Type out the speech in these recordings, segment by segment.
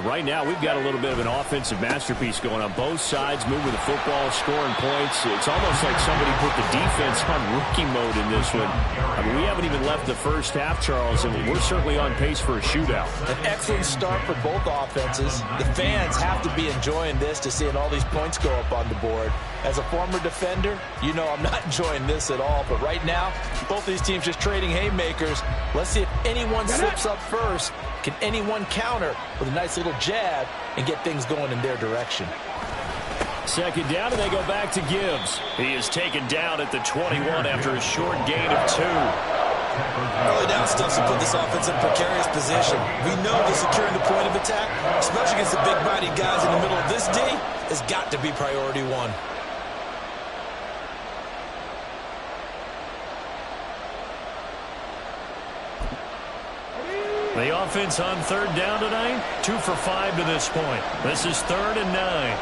Right now, we've got a little bit of an offensive masterpiece going on both sides, moving the football, scoring points. It's almost like somebody put the defense on rookie mode in this one. I mean, we haven't even left the first half, Charles, and we're certainly on pace for a shootout. An excellent start for both offenses. The fans have to be enjoying this to seeing all these points go up on the board. As a former defender, you know I'm not enjoying this at all. But right now, both these teams just trading haymakers. Let's see if anyone slips up first. Can anyone counter with a nice little jab and get things going in their direction? Second down, and they go back to Gibbs. He is taken down at the 21 after a short gain of 2. Early down stuff to put this offense in a precarious position. We know that securing the point of attack, especially against the big-bodied guys in the middle of this D, has got to be priority 1. The offense on third down tonight, 2 for 5 to this point. This is 3rd and 9.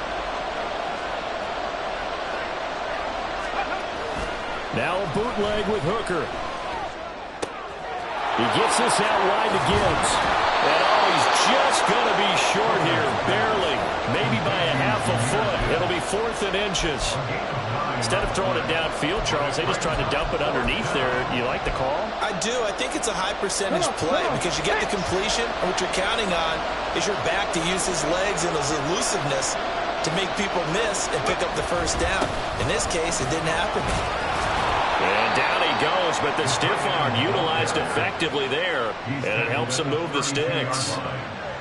Now a bootleg with Hooker. He gets this out wide to Gibbs. And he's just going to be short here, barely. Maybe by a half a foot. It'll be 4th and inches. Instead of throwing it downfield, Charles, they just tried to dump it underneath there. You like the call? I do. I think it's a high percentage play because you get the completion, and what you're counting on is your back to use his legs and his elusiveness to make people miss and pick up the first down. In this case, it didn't happen. And down he goes, but the stiff arm utilized effectively there, and it helps him move the sticks.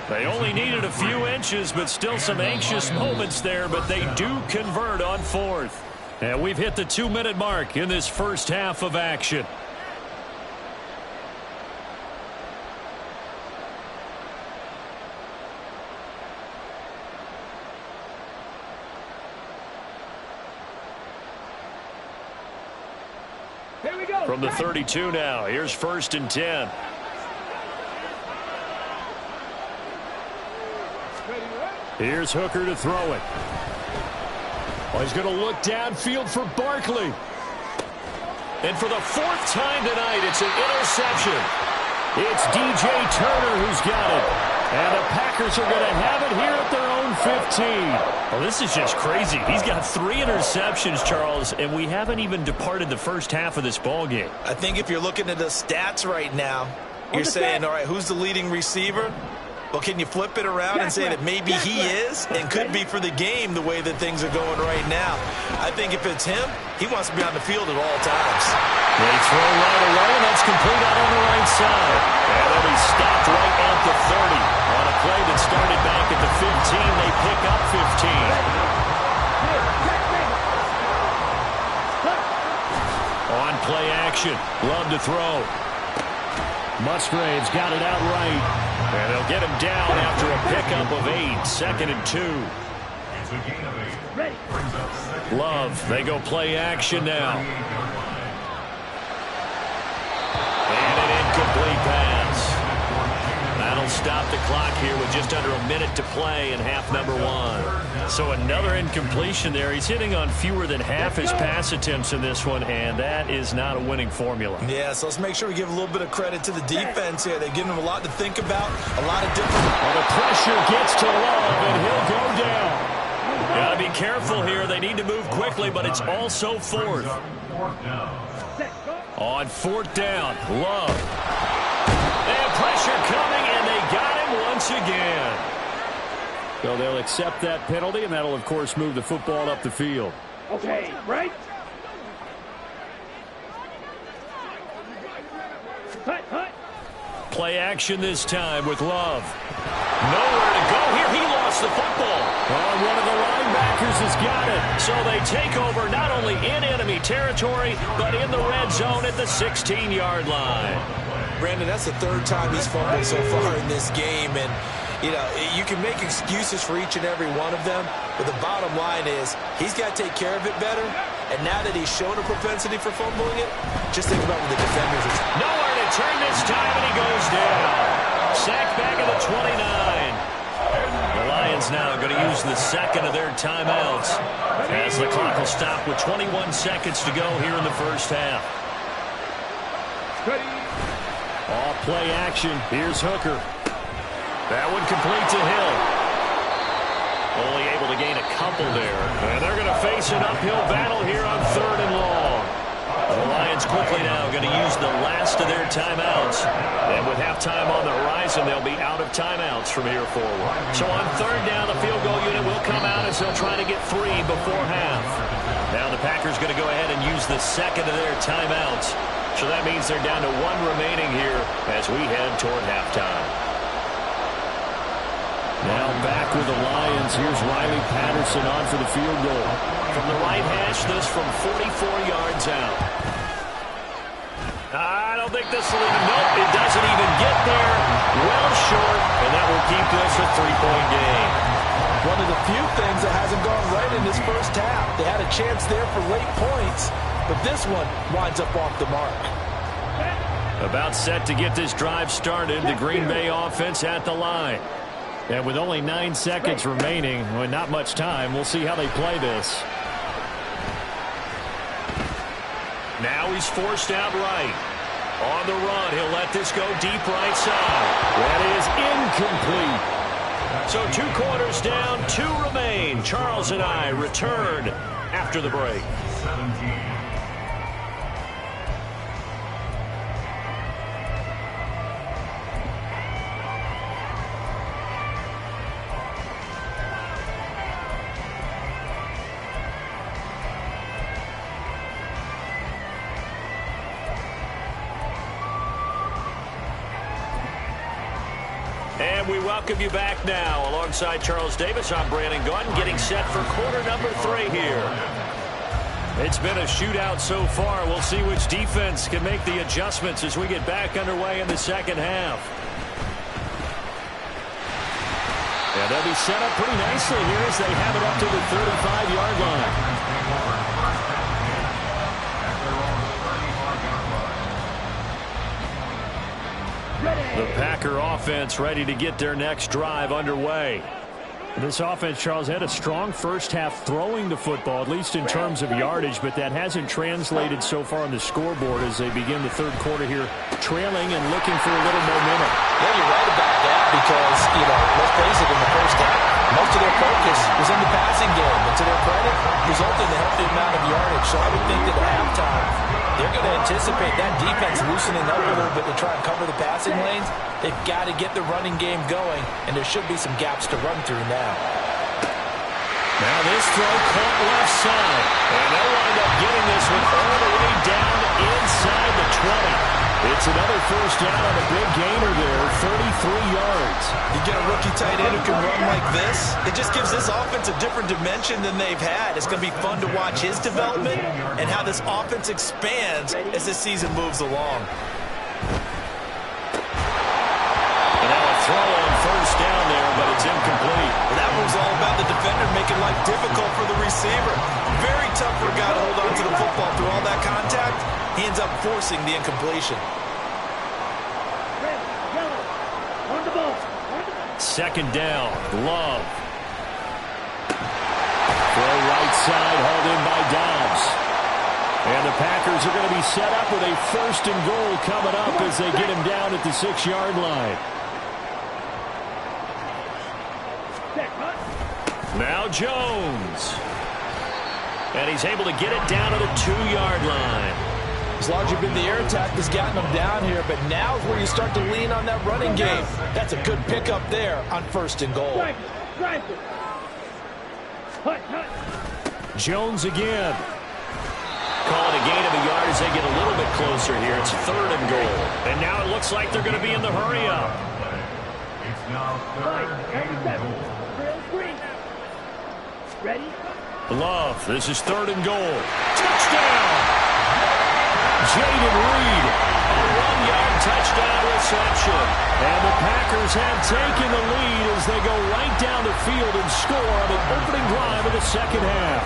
They only needed a few inches, but still some anxious moments there, but they do convert on 4th. And we've hit the 2-minute mark in this first half of action. Here we go. From the 32 now, here's 1st and 10. Here's Hooker to throw it. Well, he's going to look downfield for Barkley. And for the 4th time tonight, it's an interception. It's DJ Turner who's got it. And the Packers are going to have it here at their own 15. Well, this is just crazy. He's got 3 interceptions, Charles, and we haven't even departed the first half of this ballgame. I think if you're looking at the stats right now, you're saying, all right, who's the leading receiver? Well, can you flip it around and say that maybe he is and could be for the game the way that things are going right now? I think if it's him, he wants to be on the field at all times. They throw right away, and that's complete out on the right side. And they'll be stopped right at the 30. On a play that started back at the 15, they pick up 15. On play action, Love to throw. Musgrave's got it outright. And they'll get him down after a pickup of 8. 2nd and 2. Love, they go play action now. And an incomplete pass. That'll stop the clock here with just under a minute to play in half number 1. So another incompletion there. He's hitting on fewer than half his pass attempts in this one, and that is not a winning formula. Yeah, so let's make sure we give a little bit of credit to the defense here. They've given him a lot to think about, a lot of different... Well, the pressure gets to Love, and he'll go down. Got to be careful here. They need to move quickly, but it's also 4th. On 4th down, Love. And pressure coming, and they got him once again. So they'll accept that penalty, and that'll, of course, move the football up the field. Okay, right? Play action this time with Love. Nowhere to go here. He lost the football. Oh, one of the linebackers has got it. So they take over not only in enemy territory, but in the red zone at the 16-yard line. Brandon, that's the 3rd time he's fumbled so far in this game, and you know, you can make excuses for each and every one of them, but the bottom line is he's got to take care of it better, and now that he's shown a propensity for fumbling it, just think about what the defenders are. Nowhere to turn this time, and he goes down. Sacked back at the 29. The Lions now going to use the 2nd of their timeouts as the clock will stop with 21 seconds to go here in the first half. Off play action. Here's Hooker. That one complete to Hill. Only able to gain a couple there. And they're going to face an uphill battle here on 3rd and long. The Lions quickly now going to use the last of their timeouts. And with halftime on the horizon, they'll be out of timeouts from here forward. So on 3rd down, the field goal unit will come out as they'll try to get 3 before half. Now the Packers going to go ahead and use the second of their timeouts. So that means they're down to 1 remaining here as we head toward halftime. Now back with the Lions. Here's Riley Patterson on for the field goal. From the right hash, this from 44 yards out. I don't think this will even, nope, it doesn't even get there. Well short, and that will keep this a 3-point game. One of the few things that hasn't gone right in this first half. They had a chance there for late points, but this one winds up off the mark. About set to get this drive started, the Green Bay offense at the line. And with only 9 seconds remaining, well, not much time, we'll see how they play this. Now he's forced out right. On the run, he'll let this go deep right side. That is incomplete. So 2 quarters down, 2 remain. Charles and I return after the break. And we welcome you back now. Alongside Charles Davis, I'm Brandon Gaudin, getting set for quarter number 3 here. It's been a shootout so far. We'll see which defense can make the adjustments as we get back underway in the second half. And they'll be set up pretty nicely here as they have it up to the 35-yard line. The Packer offense ready to get their next drive underway. This offense, Charles, had a strong first half throwing the football, at least in terms of yardage, but that hasn't translated so far on the scoreboard as they begin the 3rd quarter here, trailing and looking for a little momentum. Yeah, you're right about that because, let's face it, in the first half, most of their focus was in the passing game. And to their credit, resulted in a healthy amount of yardage. So I would think that at halftime, they're going to anticipate that defense loosening up a little bit to try and cover the passing lanes. They've got to get the running game going, and there should be some gaps to run through now. Now this throw caught left side. And they'll wind up getting this one all the way down inside the 20. It's another first down on a big gainer there, 33 yards. You get a rookie tight end who can run like this, it just gives this offense a different dimension than they've had. It's going to be fun to watch his development and how this offense expands as this season moves along. And now a throw on first down there, but it's incomplete. That move's all about the defender making life difficult for the receiver. Very tough for a guy to hold on to the football through all that contact. He ends up forcing the incompletion. Second down, Love. Throw right side, hauled in by Dobbs. And the Packers are going to be set up with a 1st and goal coming up as they get him down at the 6-yard line. Now Jones. And he's able to get it down to the 2-yard line. As long as you've been the air attack that's gotten them down here, but now is where you start to lean on that running game. That's a good pickup there on 1st and goal. Jones again. Call it a gain of a yard as they get a little bit closer here. It's 3rd and goal. And now it looks like they're going to be in the hurry up. Ready? Love, this is 3rd and goal. Touchdown! Jaden Reed, a 1-yard touchdown reception. And the Packers have taken the lead as they go right down the field and score on the opening drive of the second half.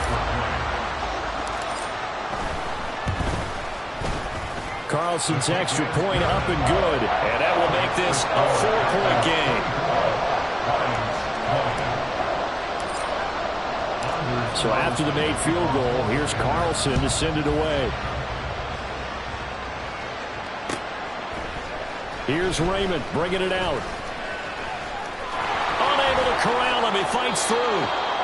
Carlson's extra point up and good. And that will make this a 4-point game. So after the made field goal, here's Carlson to send it away. Here's Raymond bringing it out. Unable to work around him. He fights through.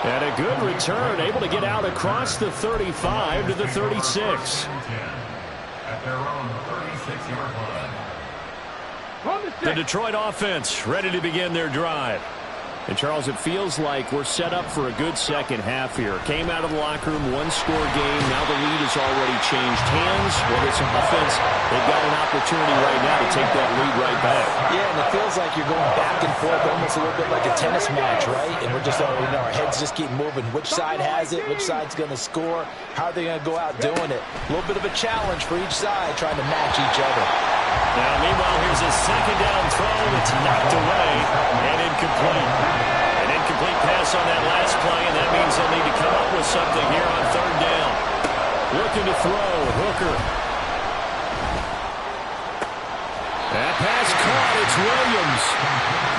And a good return, able to get out across the 35 to the 36. At their own 36-yard line. The Detroit offense ready to begin their drive. And, Charles, it feels like we're set up for a good second half here. Came out of the locker room, one-score game. Now the lead has already changed hands. Whether it's an offense, they've got an opportunity right now to take that lead right back. Yeah, and it feels like you're going back and forth almost a little bit like a tennis match, right? And we're just, our heads just keep moving. Which side has it? Which side's going to score? How are they going to go out doing it? A little bit of a challenge for each side trying to match each other. Now, meanwhile, here's a second down throw. It's knocked away and incomplete. An incomplete pass on that last play, and that means they'll need to come up with something here on third down. Looking to throw, Hooker. That pass caught. It's Williams.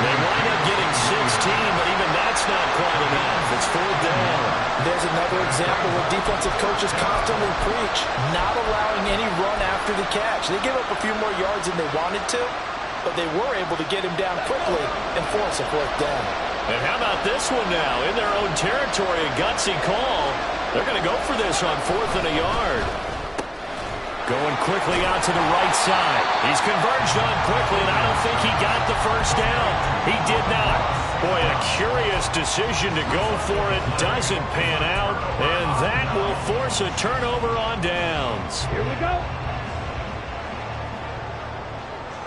They wind up getting 16, but even that's not quite enough. It's fourth down. There's another example where defensive coaches constantly preach, not allowing any run after the catch. They gave up a few more yards than they wanted to, but they were able to get him down quickly and force a fourth down. And how about this one now? In their own territory, a gutsy call. They're going to go for this on fourth and a yard. Going quickly out to the right side. He's converged on quickly, and I don't think he got the first down. He did not. Boy, a curious decision to go for it. Doesn't pan out, and that will force a turnover on downs. Here we go.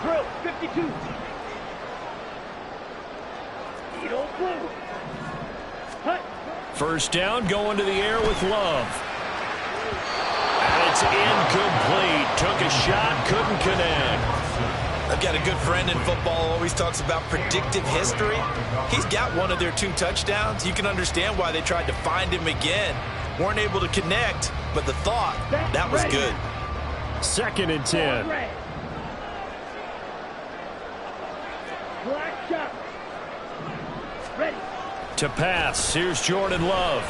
Drill, 52. Edo blue. Hut. First down, going to the air with Love. And it's incomplete. Took a shot, couldn't connect. I've got a good friend in football who always talks about predictive history. He's got one of their 2 touchdowns. You can understand why they tried to find him again. Weren't able to connect, but the thought, that was good. Second and 10. Black shot. Ready. To pass, here's Jordan Love.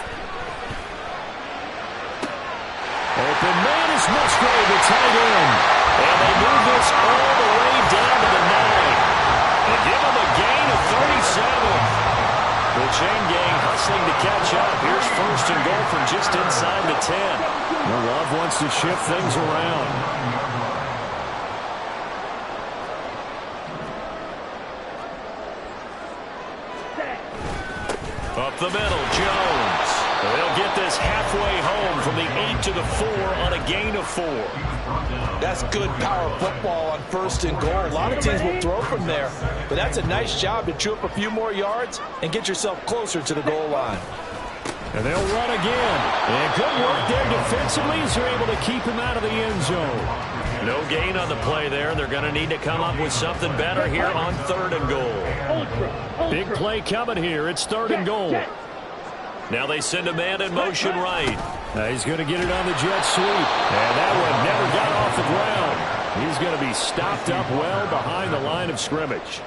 Open man is Musgrave, the tight end. And they move this all the way down to the 9. And give them a gain of 37. The chain gang hustling to catch up. Here's first and goal from just inside the 10. Well, Love wants to shift things around. Up the middle, Jones. They'll get this halfway home from the 8 to the 4 on a gain of 4. That's good power football on first and goal. A lot of teams will throw from there, but that's a nice job to chew up a few more yards and get yourself closer to the goal line. And they'll run again. And good work there defensively as they're able to keep him out of the end zone. No gain on the play there. They're going to need to come up with something better here on third and goal. Big play coming here. It's third and goal. Now they send a man in motion right. He's going to get it on the jet sweep. And that one never got off the ground. He's going to be stopped up well behind the line of scrimmage.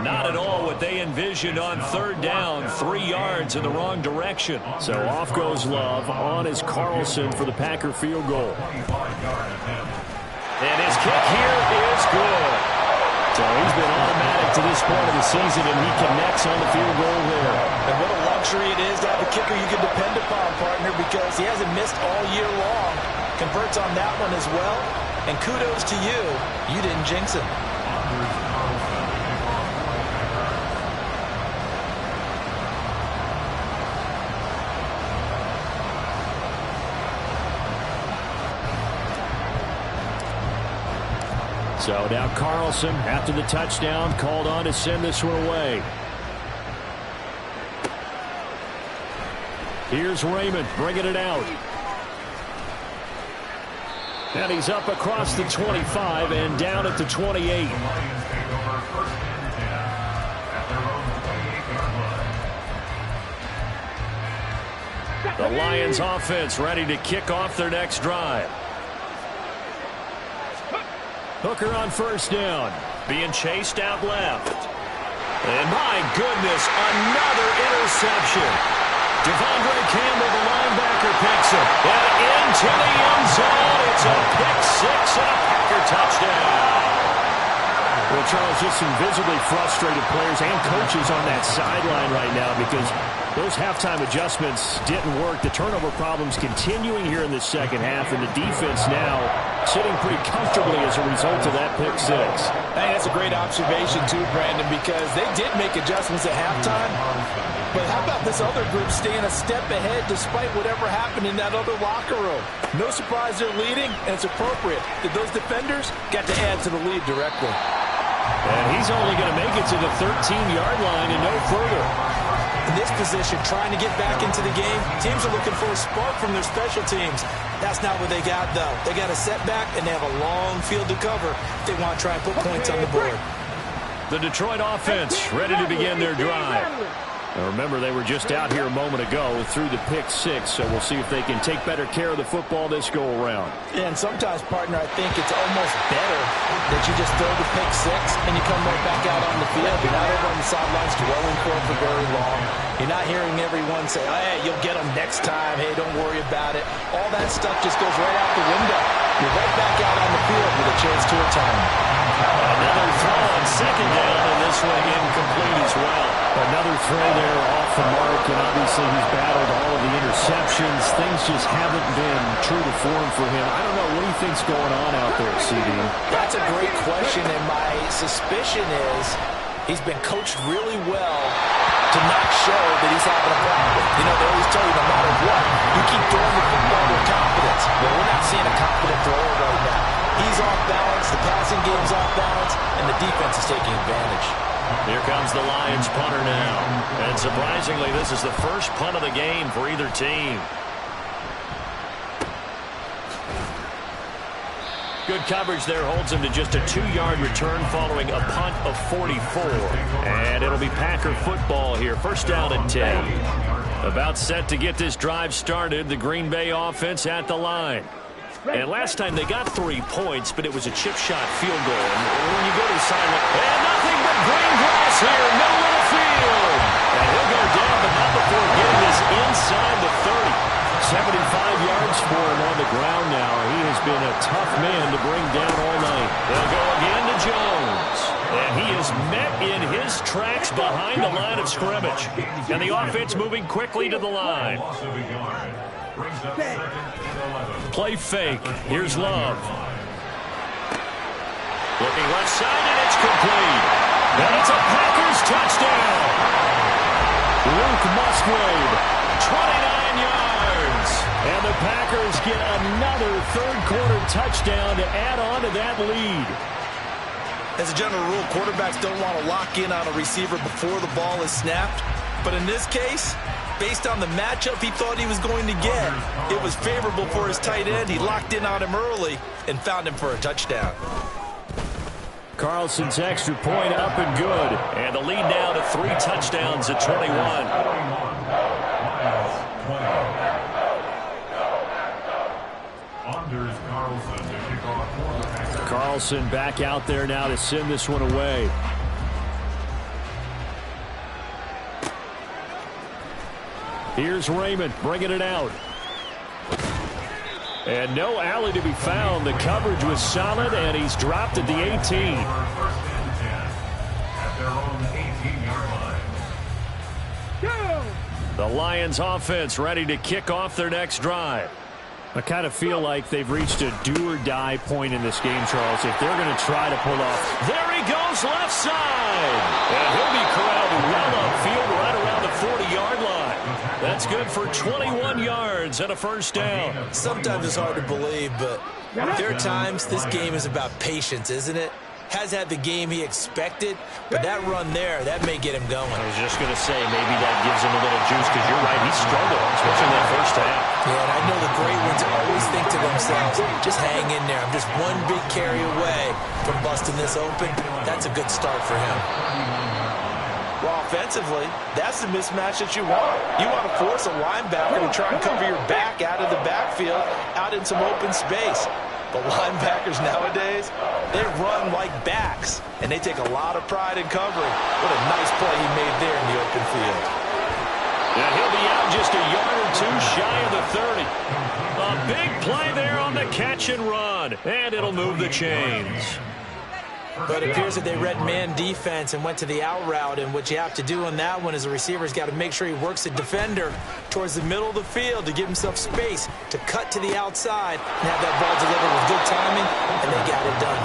Not at all what they envisioned on third down. 3 yards in the wrong direction. So off goes Love. On is Carlson for the Packer field goal. And his kick here is good. So he's been automatic to this point of the season, and he connects on the field goal there. And what a luxury it is to have a kicker you can depend upon, partner, because he hasn't missed all year long. Converts on that one as well. And kudos to you. You didn't jinx him. So now Carlson, after the touchdown, called on to send this one away. Here's Raymond bringing it out. And he's up across the 25 and down at the 28. The Lions offense ready to kick off their next drive. Hooker on first down. Being chased out left. And my goodness, another interception. Devondre Campbell, the linebacker, picks it. And into the end zone. It's a pick 6 and a Packer touchdown. Well, Charles, just some visibly frustrated players and coaches on that sideline right now because those halftime adjustments didn't work. The turnover problems continuing here in the second half, and the defense now sitting pretty comfortably as a result of that pick six. Hey, that's a great observation, too, Brandon, because they did make adjustments at halftime. But how about this other group staying a step ahead despite whatever happened in that other locker room? No surprise they're leading, and it's appropriate that those defenders got to add to the lead directly. And he's only going to make it to the 13-yard line and no further. In this position, trying to get back into the game, teams are looking for a spark from their special teams. That's not what they got, though. They got a setback, and they have a long field to cover if they want to try and put points on the board. The Detroit offense ready to begin their drive. Now remember, they were just out here a moment ago through the pick six, so we'll see if they can take better care of the football this go-around. And sometimes, partner, I think it's almost better that you just throw the pick six and you come right back out on the field. You're not over on the sidelines dwelling for it for very long. You're not hearing everyone say, oh, hey, you'll get them next time. Hey, don't worry about it. All that stuff just goes right out the window. You're right back out on the field with a chance to atone. Another throw on second down, and this one incomplete as well. Another throw there off the mark, and obviously he's battled all of the interceptions. Things just haven't been true to form for him. I don't know. What do you think's going on out there, CD? That's a great question, and my suspicion is he's been coached really well to not show that he's having a problem. You know, they always tell you no matter what, you keep throwing the football with confidence. Well, we're not seeing a confident thrower right now. He's off balance, the passing game's off balance, and the defense is taking advantage. Here comes the Lions punter now. And surprisingly, this is the first punt of the game for either team. Good coverage there holds him to just a 2-yard return following a punt of 44. And it'll be Packer football here. First down and 10. About set to get this drive started. The Green Bay offense at the line. And last time they got 3 points, but it was a chip shot field goal. And when you go to the sideline, and nothing but green grass here, middle of the field. And he'll go down, but not before getting this inside the 30. 75 yards for him on the ground now. He has been a tough man to bring down all night. They'll go again to Jones. And he is met in his tracks behind the line of scrimmage. And the offense moving quickly to the line. Play fake. Here's Love. Looking left side, and it's complete. And it's a Packers touchdown. Luke Musgrave, 29 yards. And the Packers get another third-quarter touchdown to add on to that lead. As a general rule, quarterbacks don't want to lock in on a receiver before the ball is snapped. But in this case, based on the matchup he thought he was going to get, it was favorable for his tight end. He locked in on him early and found him for a touchdown. Carlson's extra point up and good. And the lead now to 3 touchdowns at 21. Carlson back out there now to send this one away. Here's Raymond bringing it out. And no alley to be found. The coverage was solid, and he's dropped at the 18. The Lions offense ready to kick off their next drive. I kind of feel like they've reached a do-or-die point in this game, Charles, if they're going to try to pull off. There he goes, left side. And he'll be corralled well upfield right around the 40-yard line. That's good for 21 yards and a first down. Sometimes it's hard to believe, but there are times this game is about patience, isn't it? Has had the game he expected, but that run there, that may get him going. I was just going to say, maybe that gives him a little juice, because you're right, he struggled, especially in that first half. Yeah, and I know the great ones always think to themselves, just hang in there. I'm just one big carry away from busting this open. That's a good start for him. Well, offensively, that's the mismatch that you want. You want to force a linebacker to try and cover your back out of the backfield, out in some open space. But linebackers nowadays, they run like backs, and they take a lot of pride in covering. What a nice play he made there in the open field. And he'll be out just a yard or two shy of the 30. A big play there on the catch and run, and it'll move the chains. But it appears that they read man defense and went to the out route, and what you have to do on that one is the receiver's got to make sure he works the defender towards the middle of the field to give himself space to cut to the outside and have that ball delivered with good timing, and they got it done.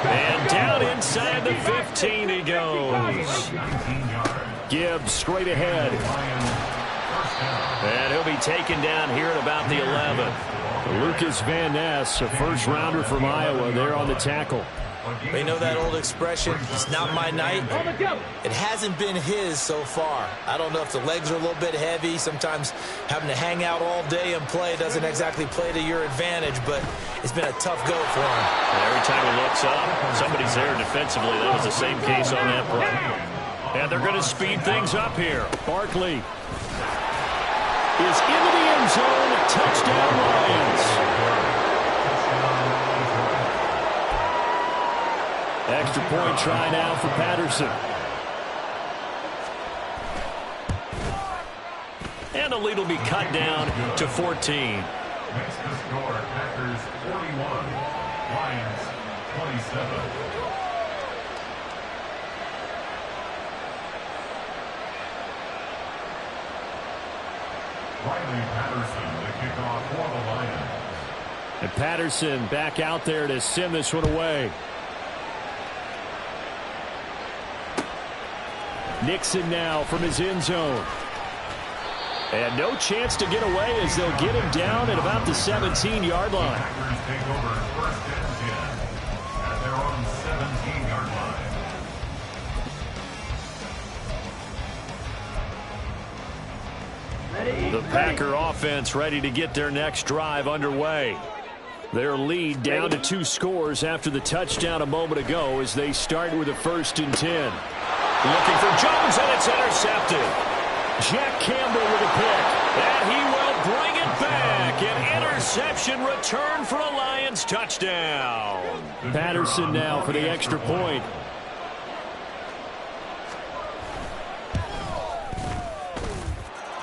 And down inside the 15 he goes. Gibbs straight ahead. And he'll be taken down here at about the 11. Lucas Van Ness, a first-rounder from Iowa, there on the tackle. They know that old expression, it's not my night. It hasn't been his so far. I don't know if the legs are a little bit heavy. Sometimes having to hang out all day and play doesn't exactly play to your advantage, but it's been a tough go for him. And every time he looks up, somebody's there defensively. That was the same case on that play. And they're going to speed things up here. Barkley is into the end zone. Touchdown, Lions. Extra point try now for Patterson. And the lead will be cut down to 14. Makes the score Packers 41, Lions 27. Riley Patterson, the kickoff for the Lions. And Patterson back out there to send this one away. Nixon now from his end zone. And no chance to get away as they'll get him down at about the 17-yard line. Packers take over first and 10 at their own 17-yard line. The Packer offense ready to get their next drive underway. Their lead down to 2 scores after the touchdown a moment ago as they start with a 1st and 10. Looking for Jones, and it's intercepted. Jack Campbell with a pick, and he will bring it back. An interception return for a Lions touchdown. Patterson now for the extra point.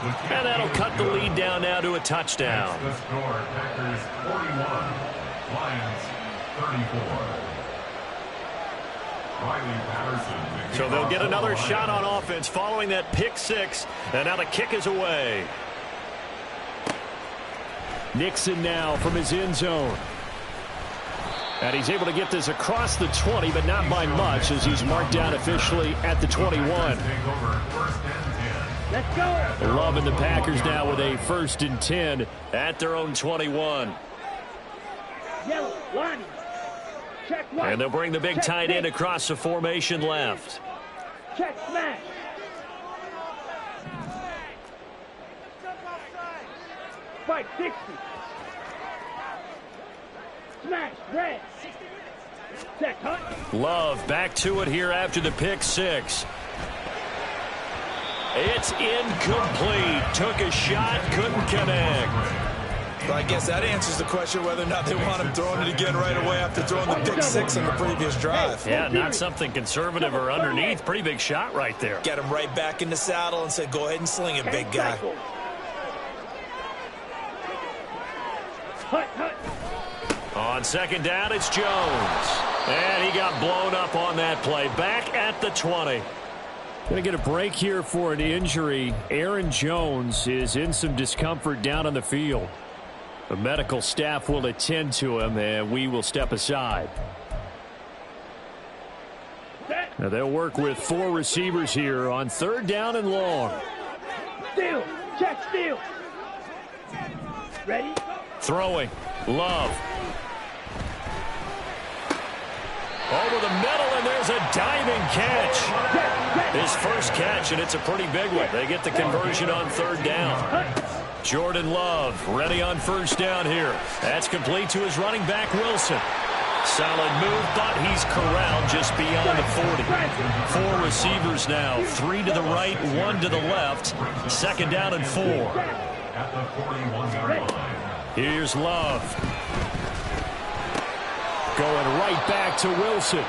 And that'll cut the lead down now to a touchdown. The score, Packers 41, Lions 34. Riley Patterson. So they'll get another shot on offense following that pick 6, and now the kick is away. Nixon now from his end zone. And he's able to get this across the 20, but not by much as he's marked down officially at the 21. Let's go. Love and the Packers now with a 1st and 10 at their own 21. Yellow, Lonnie. Check one. And they'll bring the big Check tight end six. across the formation left. Check smash. Spike 60. Smash red. Check hunt. Love back to it here after the pick 6. It's incomplete. Took a shot, couldn't connect. Well, I guess that answers the question whether or not they want him throwing it again right away after throwing the pick 6 on the previous drive. Yeah, not something conservative or underneath. Pretty big shot right there. Get him right back in the saddle and said, go ahead and sling it, big guy. Hut, hut. On 2nd down, it's Jones. And he got blown up on that play. Back at the 20. Going to get a break here for an injury. Aaron Jones is in some discomfort down on the field. The medical staff will attend to him, and we will step aside. Now they'll work with 4 receivers here on 3rd down and long. Steal. Check steal. Ready? Throwing. Love. Over the middle, and there's a diving catch. His first catch, and it's a pretty big one. They get the conversion on 3rd down. Jordan Love ready on 1st down here. That's complete to his running back, Wilson. Solid move, but he's corralled just beyond the 40. 4 receivers now, 3 to the right, 1 to the left. 2nd down and 4. At the 41-yard line. Here's Love. Going right back to Wilson.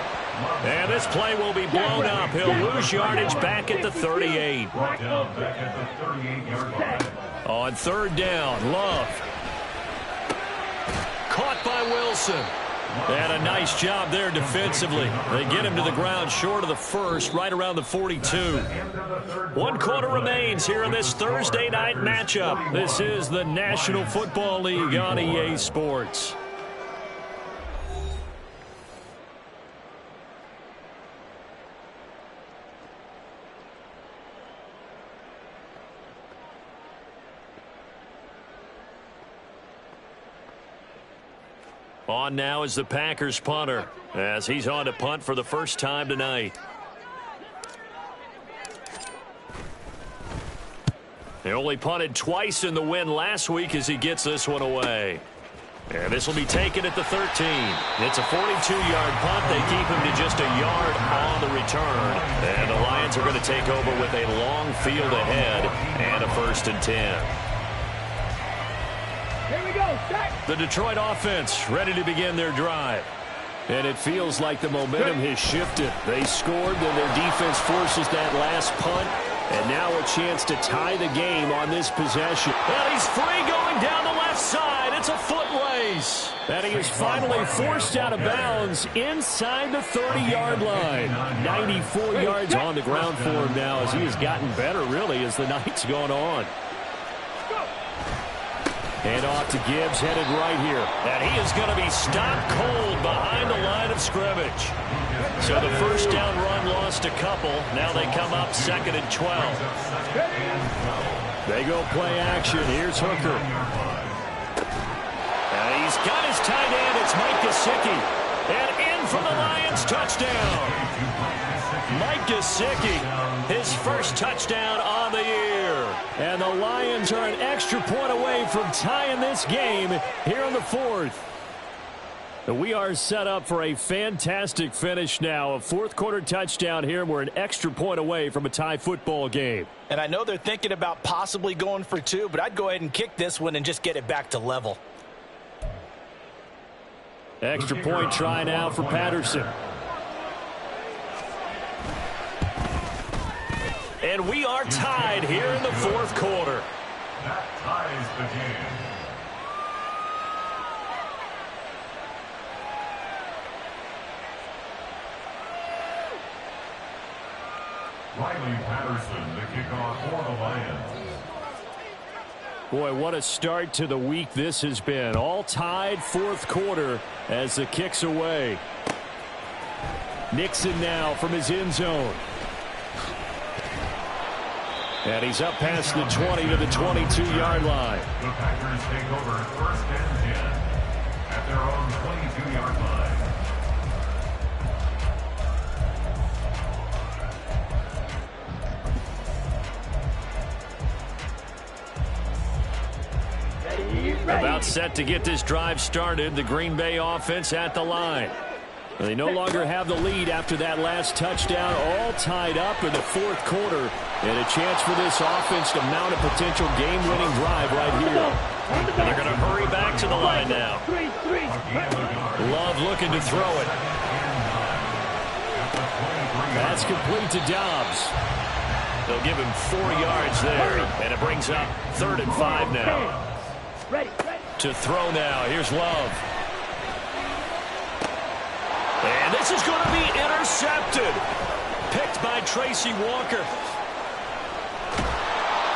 And this play will be blown up. He'll lose yardage back at the 38. Brought down back at the 38-yard line. On 3rd down, Love. Caught by Wilson. And a nice job there defensively. They get him to the ground short of the first, right around the 42. 1 quarter remains here in this Thursday night matchup. This is the National Football League on EA Sports. On now is the Packers punter, as he's on to punt for the first time tonight. He only punted twice in the win last week as he gets this one away. And this will be taken at the 13. It's a 42-yard punt. They keep him to just a yard on the return. And the Lions are going to take over with a long field ahead and a 1st and 10. Here we go, set. The Detroit offense ready to begin their drive. And it feels like the momentum has shifted. They scored, then their defense forces that last punt. And now a chance to tie the game on this possession. And he's free going down the left side. It's a foot race. And he is finally forced out of bounds inside the 30-yard line. 94 yards on the ground for him now as he has gotten better, really, as the night's gone on. And off to Gibbs, headed right here. And he is going to be stopped cold behind the line of scrimmage. So the first down run lost a couple. Now they come up 2nd and 12. They go play action. Here's Hooker. And he's got his tight end. It's Mike Gesicki. And in for the Lions, touchdown. Mike Gesicki, his first touchdown on the year. And the Lions are an extra point away from tying this game here in the 4th. We are set up for a fantastic finish now. A 4th quarter touchdown here. We're an extra point away from a tie football game. And I know they're thinking about possibly going for 2, but I'd go ahead and kick this one and just get it back to level. Extra point try now for Patterson. And we are tied here in the 4th quarter. That ties the game. Riley Patterson, the kickoff for the Lions. Boy, what a start to the week this has been. All tied 4th quarter as the kick's away. Nixon now from his end zone. And he's up past the 20 to the 22-yard line. The Packers take over 1st and 10 at their own 22-yard line. About set to get this drive started. The Green Bay offense at the line. They no longer have the lead after that last touchdown. All tied up in the 4th quarter. And a chance for this offense to mount a potential game-winning drive right here. And they're going to hurry back to the line now. Love looking to throw it. That's complete to Dobbs. They'll give him 4 yards there. And it brings up 3rd and 5 now. To throw now. Here's Love. And this is going to be intercepted. Picked by Tracy Walker.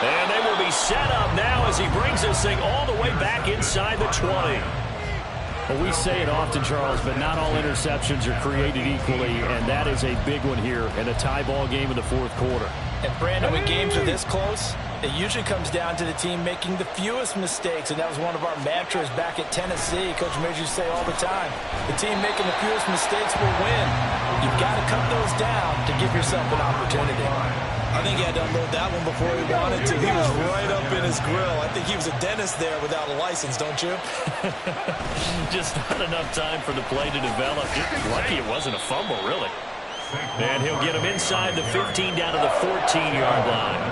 And they will be set up now as he brings this thing all the way back inside the 20. Well, we say it often, Charles, but not all interceptions are created equally, and that is a big one here in a tie ball game in the 4th quarter. And Brandon, when games are this close, it usually comes down to the team making the fewest mistakes, and that was one of our mantras back at Tennessee. Coach Mears used to say all the time, the team making the fewest mistakes will win. You've got to cut those down to give yourself an opportunity. I think he had to unload that one before he wanted to. He was right up in his grill. I think he was a dentist there without a license, don't you? Just not enough time for the play to develop. Lucky it wasn't a fumble, really. And he'll get him inside the 15 down to the 14-yard line.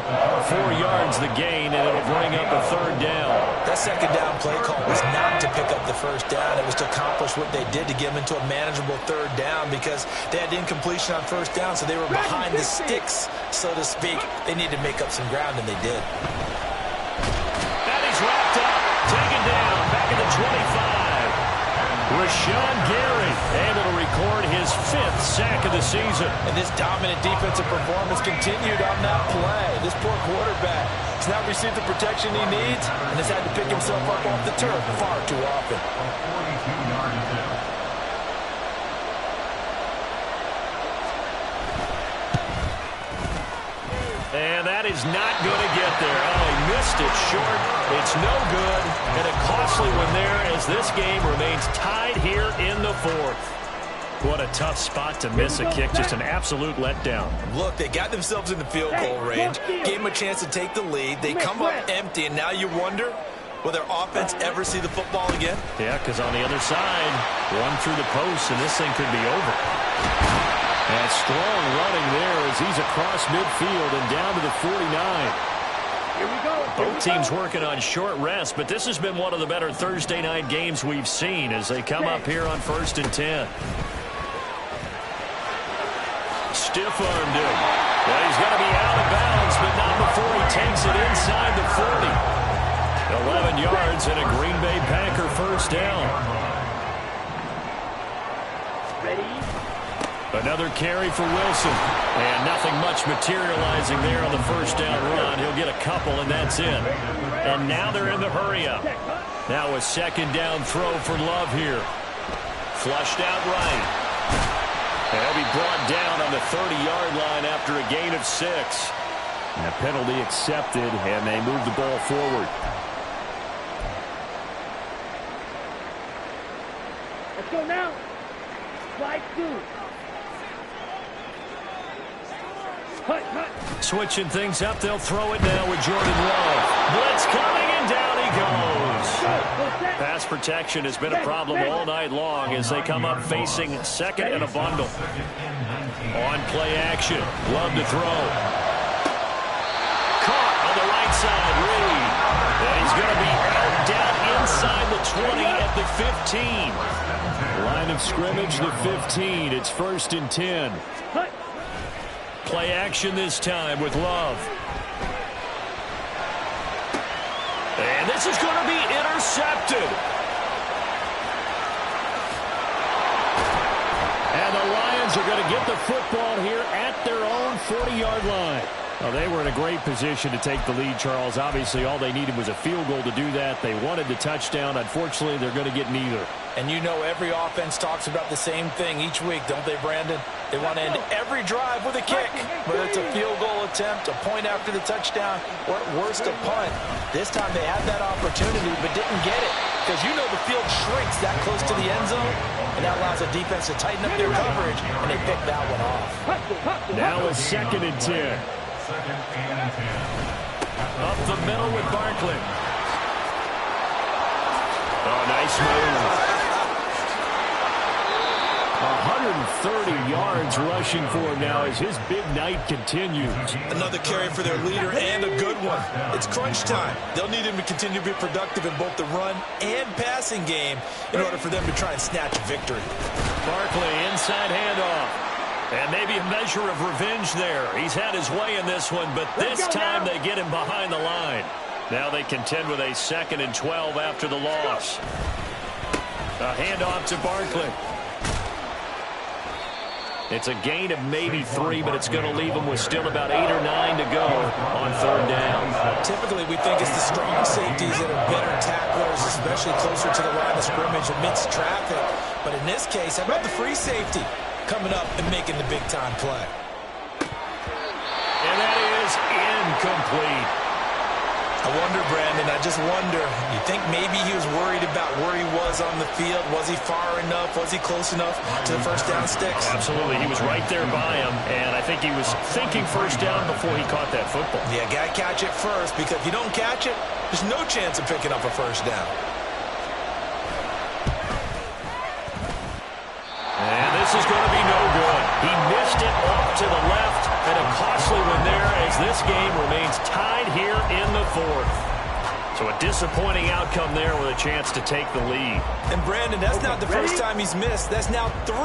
4 yards the gain, and it'll bring up a 3rd down. That 2nd down play call was not to pick up the 1st down. It was to accomplish what they did to get them into a manageable 3rd down because they had incompletion on 1st down, so they were behind the sticks, so to speak. They needed to make up some ground, and they did. And he's wrapped up, taken down, back at the 25. Rashawn Gary able to record his 5th sack of the season. And this dominant defensive performance continued on that play. This poor quarterback has not received the protection he needs and has had to pick himself up off the turf far too often. A 42-yard attempt. And that is not going to get there. Oh, he missed it short. It's no good. And a costly one there as this game remains tied here in the 4th. What a tough spot to miss a kick. Just an absolute letdown. Look, they got themselves in the field goal range, gave them a chance to take the lead. They come up empty, and now you wonder, will their offense ever see the football again? Yeah, because on the other side, one through the post, and this thing could be over. And strong running there as he's across midfield and down to the 49. Here we go. Both teams working on short rest, but this has been one of the better Thursday night games we've seen as they come up here on 1st and 10. Stiff-armed him. Well, he's going to be out of bounds, but not before he takes it inside the 40. 11 yards and a Green Bay Packer first down. Ready? Another carry for Wilson. And nothing much materializing there on the first down run. He'll get a couple, and that's it. And now they're in the hurry-up. Now a second down throw for Love here. Flushed out right. He'll be brought down on the 30-yard line after a gain of 6. And a penalty accepted, and they move the ball forward. Let's go now. Slide 2. Hut. Switching things up, they'll throw it now with Jordan Love. Blitz coming, and down he goes. Pass protection has been a problem all night long as they come up facing second and a bundle. On play action, Love to throw. Caught on the right side, Reed. And he's going to be out down inside the 20 at the 15. Line of scrimmage, the 15. It's 1st and 10. Play action this time with Love. And this is going to be intercepted. And the Lions are going to get the football here at their own 40-yard line. Well, they were in a great position to take the lead, Charles. Obviously, all they needed was a field goal to do that. They wanted the touchdown. Unfortunately, they're going to get neither. And you know every offense talks about the same thing each week, don't they, Brandon? They want to end every drive with a kick, whether it's a field goal attempt, a point after the touchdown, or at worst a punt. This time they had that opportunity but didn't get it because you know the field shrinks that close to the end zone, and that allows the defense to tighten up their coverage, and they picked that one off. Now it's 2nd and 10. Up the middle with Barkley. Oh, nice move. 130 yards rushing for him now as his big night continues. Another carry for their leader and a good one. It's crunch time. They'll need him to continue to be productive in both the run and passing game in order for them to try and snatch a victory. Barkley, inside handoff. And maybe a measure of revenge there. He's had his way in this one, but this time they get him behind the line. Now they contend with a 2nd and 12 after the loss. A handoff to Barkley. It's a gain of maybe 3, but it's going to leave them with still about 8 or 9 to go on 3rd down. Typically, we think it's the strong safeties that are better tacklers, especially closer to the line of scrimmage amidst traffic. But in this case, how about the free safety coming up and making the big-time play? And that is incomplete. I wonder, Brandon, I just wonder, you think maybe he was worried about where he was on the field? Was he far enough? Was he close enough to the first down sticks? Absolutely. He was right there by him, and I think he was thinking first down before he caught that football. Yeah, got to catch it first, because if you don't catch it, there's no chance of picking up a first down. And this is going to be no good. He missed it off to the left, and a costly one there as this game remains tied here in the 4th. So a disappointing outcome there with a chance to take the lead. And Brandon, that's not the first time he's missed. That's now 3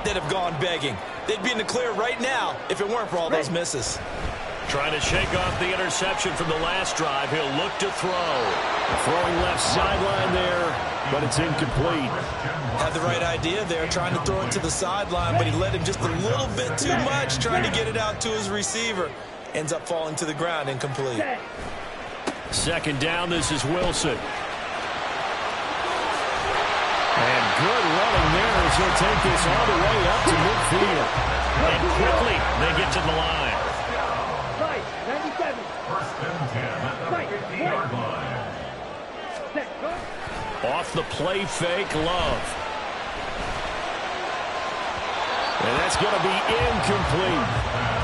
that have gone begging. They'd be in the clear right now if it weren't for all those misses. Trying to shake off the interception from the last drive. He'll look to throw. Throwing left sideline there, but it's incomplete. Had the right idea there, trying to throw it to the sideline, but he led him just a little bit too much, trying to get it out to his receiver. Ends up falling to the ground, incomplete. Second down, this is Wilson. And good running there as he'll take this all the way up to midfield. And quickly, they get to the line. 97. First and 10 at the 50-yard line. Off the play fake, Love. And that's going to be incomplete.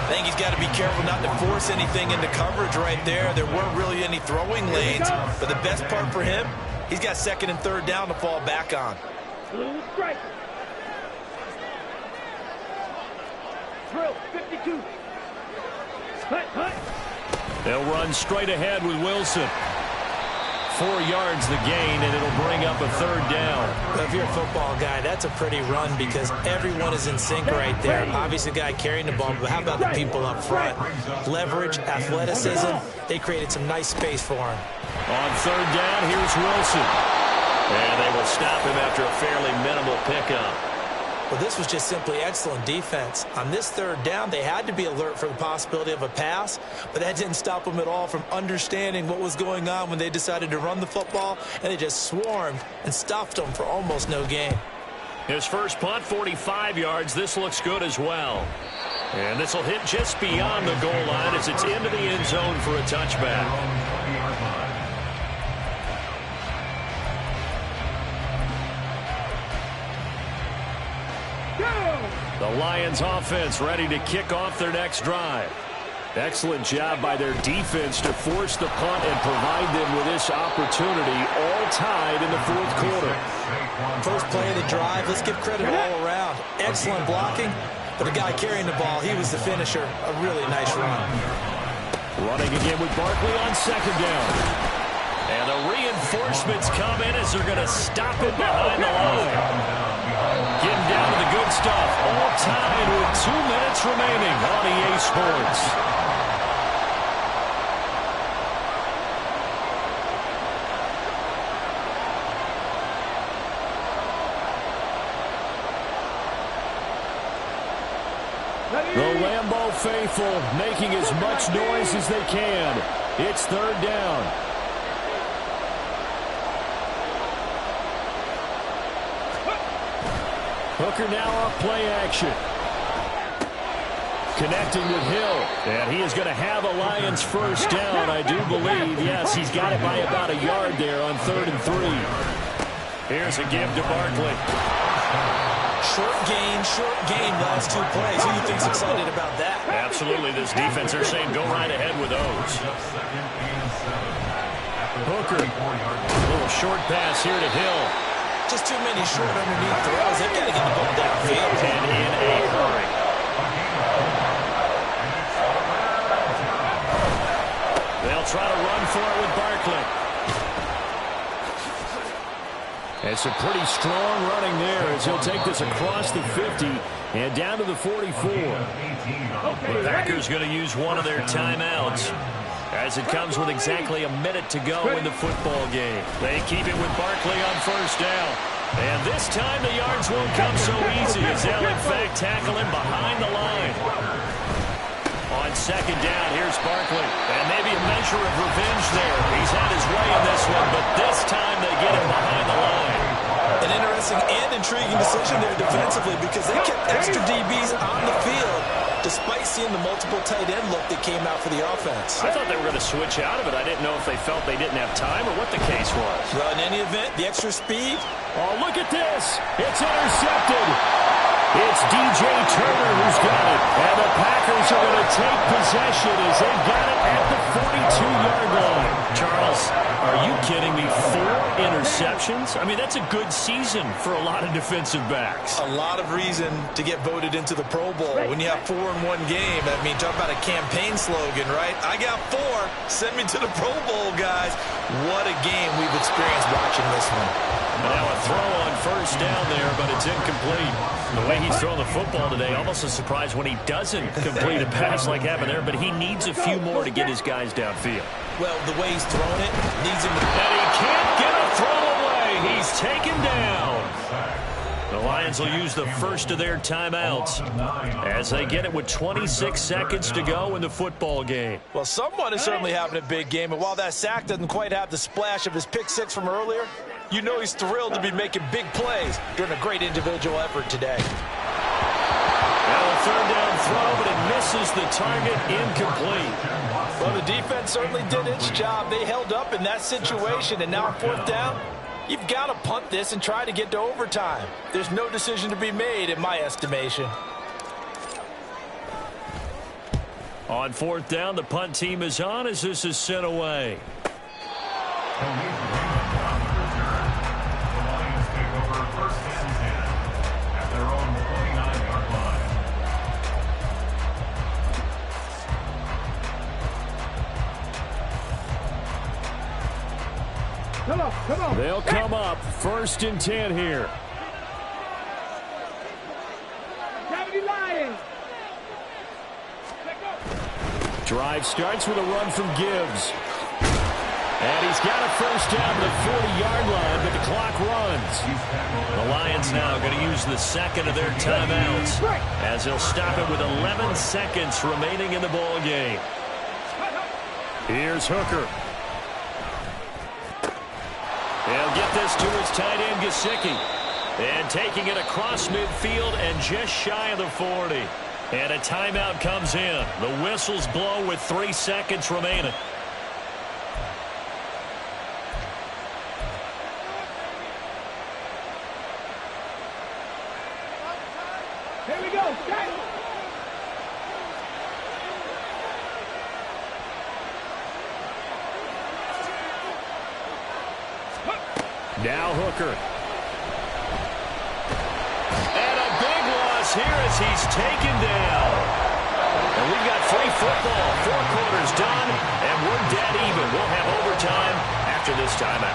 I think he's got to be careful not to force anything into coverage right there. There weren't really any throwing lanes, but the best part for him, he's got second and third down to fall back on. Blue strike. Drill 52. Hut. They'll run straight ahead with Wilson. 4 yards the gain, and it'll bring up a third down. Well, if you're a football guy, that's a pretty run because everyone is in sync right there. Obviously, the guy carrying the ball, but how about the people up front? Leverage, athleticism, they created some nice space for him. On third down, here's Wilson. And they will stop him after a fairly minimal pickup. Well, this was just simply excellent defense. On this third down, they had to be alert for the possibility of a pass, but that didn't stop them at all from understanding what was going on when they decided to run the football, and they just swarmed and stuffed them for almost no gain. His first punt, 45 yards. This looks good as well. And this will hit just beyond the goal line as it's into the end zone for a touchback. The Lions offense ready to kick off their next drive. Excellent job by their defense to force the punt and provide them with this opportunity, all tied in the fourth quarter. First play of the drive, let's give credit all around. Excellent blocking, but the guy carrying the ball, he was the finisher. A really nice run. Running again with Barkley on second down. And the reinforcements come in as they're going to stop it behind the line. Getting down to the good stuff. All tied with 2 minutes remaining on EA Sports. The Lambeau faithful making as much noise as they can. It's third down. Hooker now off play action. Connecting with Hill. And he is going to have a Lions first down, I do believe. Yes, he's got it by about a yard there on 3rd and 3. Here's a give to Barkley. Short gain, last 2 plays. Who do you think's excited about that? Absolutely, this defense, they're saying go right ahead with those. Hooker. A little short pass here to Hill. Just too many short underneath throws. They've got to get the ball downfield. And in a hurry. They'll try to run for it with Barkley. It's a pretty strong running there as he'll take this across the 50 and down to the 44. The Packers going to use one of their timeouts as it comes with exactly a minute to go in the football game. They keep it with Barkley on first down. And this time the yards won't come so easy as they'll in fact tackle him behind the line. On second down, here's Barkley. And maybe a measure of revenge there. He's had his way in this one, but this time they get him behind the line. An interesting and intriguing decision there defensively because they kept extra DBs on the field despite seeing the multiple tight end look that came out for the offense. I thought they were going to switch out of it. I didn't know if they felt they didn't have time or what the case was. Well, in any event, the extra speed. Oh, look at this. It's intercepted. It's DJ Turner who's got it. And the Packers are going to take possession as they got it at the 42-yard line. Charles, are you kidding me? 4 interceptions? I mean, that's a good season for a lot of defensive backs. A lot of reason to get voted into the Pro Bowl. When you have 4 in one game, I mean, talk about a campaign slogan, right? I got 4. Send me to the Pro Bowl, guys. What a game we've experienced watching this one. Now a throw on first down there, but it's incomplete. The way he's throwing the football today, almost a surprise when he doesn't complete a pass like happened there, but he needs a few more to get his guys downfield. Well, the way he's throwing it needs him to... And he can't get a throw away. He's taken down. The Lions will use the first of their timeouts as they get it with 26 seconds to go in the football game. Well, someone is certainly having a big game, and while that sack doesn't quite have the splash of his pick six from earlier, you know he's thrilled to be making big plays during a great individual effort today. Now a third down throw, but it misses the target, incomplete. Well, the defense certainly did its job. They held up in that situation, and now on fourth down, you've got to punt this and try to get to overtime. There's no decision to be made in my estimation. On fourth down, the punt team is on as this is sent away. Come on. They'll come up 1st and 10 here. Gravity Lions. Drive starts with a run from Gibbs. And he's got a first down to the 40-yard line, but the clock runs. The Lions now going to use the second of their timeouts as they'll stop it with 11 seconds remaining in the ball game. Here's Hooker. He'll get this to his tight end, Gesicki. And taking it across midfield and just shy of the 40. And a timeout comes in. The whistles blow with 3 seconds remaining. Here we go. Now Hooker. And a big loss here as he's taken down. And we've got free football. 4 quarters done, and we're dead even. We'll have overtime after this timeout.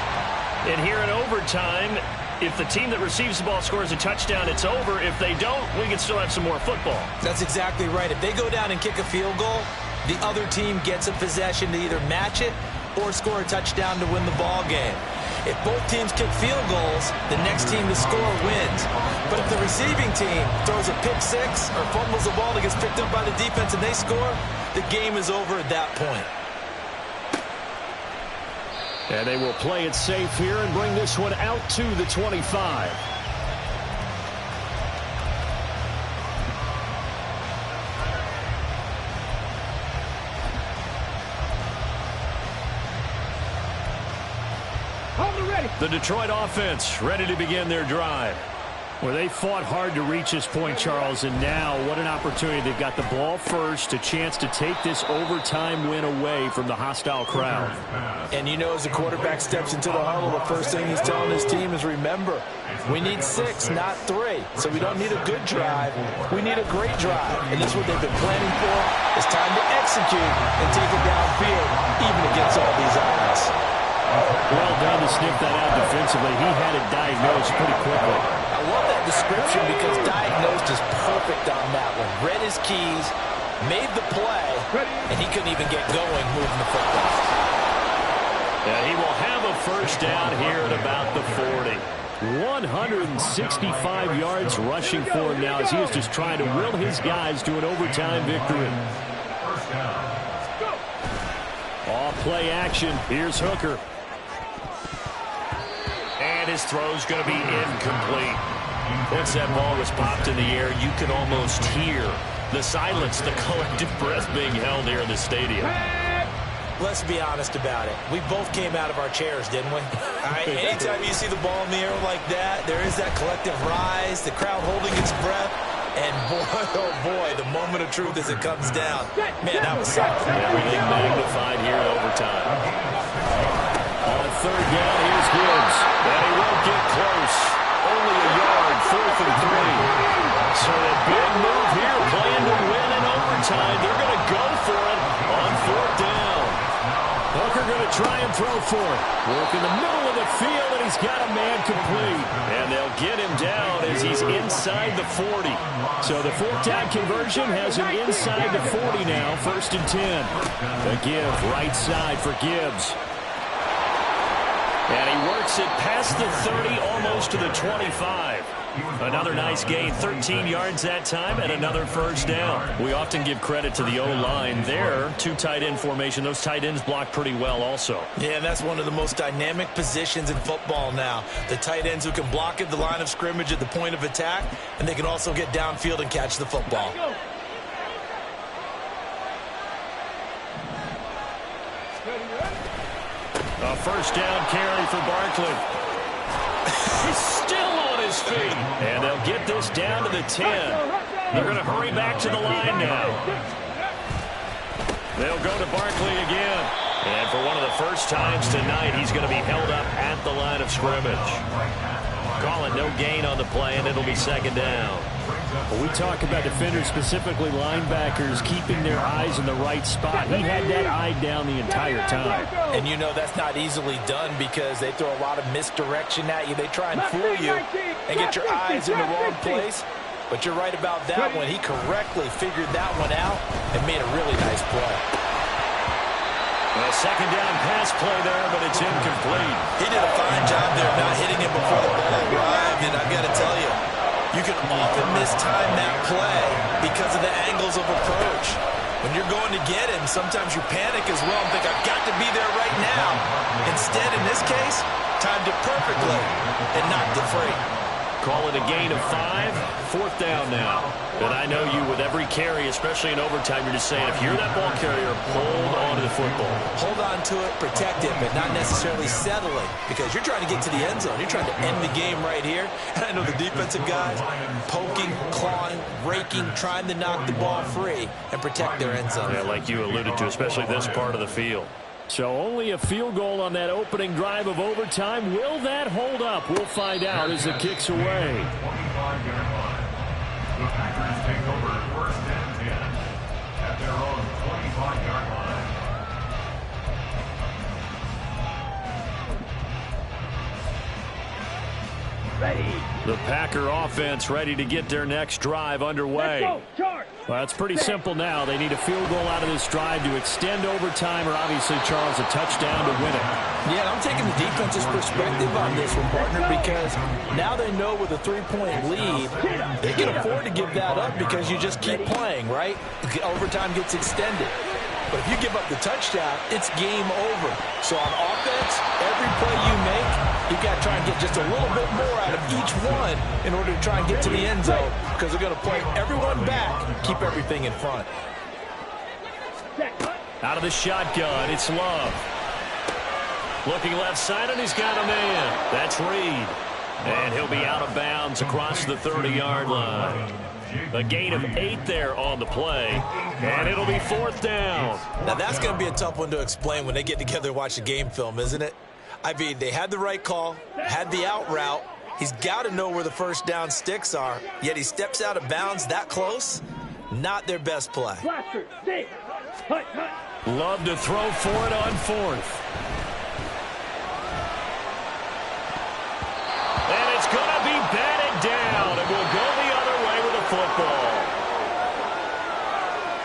And here in overtime, if the team that receives the ball scores a touchdown, it's over. If they don't, we can still have some more football. That's exactly right. If they go down and kick a field goal, the other team gets a possession to either match it or score a touchdown to win the ball game. If both teams kick field goals, the next team to score wins. But if the receiving team throws a pick six or fumbles the ball that gets picked up by the defense and they score, the game is over at that point. And they will play it safe here and bring this one out to the 25. The Detroit offense ready to begin their drive. Well, they fought hard to reach this point, Charles, and now what an opportunity. They've got the ball first, a chance to take this overtime win away from the hostile crowd. And you know, as the quarterback steps into the huddle, the first thing he's telling his team is, remember, we need 6, not 3. So we don't need a good drive. We need a great drive. And this is what they've been planning for. It's time to execute and take it downfield, even against all these odds. Well done to sniff that out defensively. He had it diagnosed pretty quickly. I love that description because diagnosed is perfect on that one. Read his keys, made the play, and he couldn't even get going moving the football. And he will have a first down here at about the 40. 165 yards rushing for him now as he is just trying to will his guys to an overtime victory. Off play action. Here's Hooker. And his throw's going to be incomplete. Once that ball was popped in the air, you could almost hear the silence, the collective breath being held here in the stadium. Let's be honest about it. We both came out of our chairs, didn't we? All right, anytime you see the ball in the air like that, there is that collective rise, the crowd holding its breath, and boy, oh boy, the moment of truth as it comes down. Man, that was something. Everything magnified here in overtime. On third down, here's Gibbs. And he won't get close. Only a yard, 4th and 3. So a big move here, playing to win in overtime. They're going to go for it on 4th down. Hooker going to try and throw for it. Work in the middle of the field, and he's got a man complete. And they'll get him down as he's inside the 40. So the fourth-down conversion has him inside the 40 now, 1st and 10. The give, right side for Gibbs. And he works it past the 30, almost to the 25. Another nice gain, 13 yards that time, and another first down. We often give credit to the O-line there. 2 tight end formation. Those tight ends block pretty well also. Yeah, and that's one of the most dynamic positions in football now. The tight ends who can block at the line of scrimmage at the point of attack, and they can also get downfield and catch the football. A first down carry for Barkley. He's still on his feet. And they'll get this down to the 10. They're going to hurry back to the line now. They'll go to Barkley again. And for one of the first times tonight, he's going to be held up at the line of scrimmage. Calling no gain on the play, and it'll be 2nd down. Well, we talk about defenders, specifically linebackers, keeping their eyes in the right spot. He had that eye down the entire time. And you know that's not easily done because they throw a lot of misdirection at you. They try and fool you and get your eyes in the wrong place. But you're right about that one. He correctly figured that one out and made a really nice play. A 2nd down pass play there, but it's incomplete. He did a fine job there not hitting him before the ball arrived, and I've got to tell you, you can often mistime that play because of the angles of approach. When you're going to get him, sometimes you panic as well and think, I've got to be there right now. Instead, in this case, timed it perfectly and knocked it free. Call it a gain of 5, 4th down now. But I know you with every carry, especially in overtime, you're just saying, if you're that ball carrier, hold on to the football. Hold on to it, protect it, but not necessarily settling because you're trying to get to the end zone. You're trying to end the game right here. And I know the defensive guys poking, clawing, raking, trying to knock the ball free and protect their end zone. Yeah, like you alluded to, especially this part of the field. So only a field goal on that opening drive of overtime. Will that hold up? We'll find out as it kicks away. 25-yard line. The Packers take over 1st and 10 at their own 25-yard line. The Packer offense ready to get their next drive underway. Well, it's pretty simple now. They need a field goal out of this drive to extend overtime or obviously, Charles, a touchdown to win it. Yeah, I'm taking the defense's perspective on this one, partner, because now they know with a 3-point lead, they can afford to give that up because you just keep playing, right? Overtime gets extended. But if you give up the touchdown, it's game over. So on offense, every play you make, you've got to try and get just a little bit more out of each one in order to try and get to the end zone because they're going to play everyone back and keep everything in front. Out of the shotgun, it's Love. Looking left side, and he's got a man. That's Reed. And he'll be out of bounds across the 30-yard line. A gain of 8 there on the play, and it'll be 4th down. Now, that's going to be a tough one to explain when they get together and watch the game film, isn't it? I mean, they had the right call, had the out route. He's got to know where the first down sticks are, yet he steps out of bounds that close. Not their best play. Love to throw for it on 4th. And it's going to be batted down, and we'll go the other way with the football.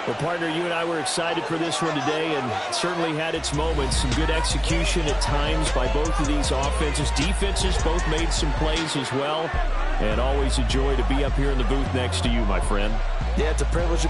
Well, partner, you and I were excited for this one today, and certainly had its moments. Some good execution at times by both of these offenses. Defenses both made some plays as well. And always a joy to be up here in the booth next to you, my friend. Yeah, it's a privilege to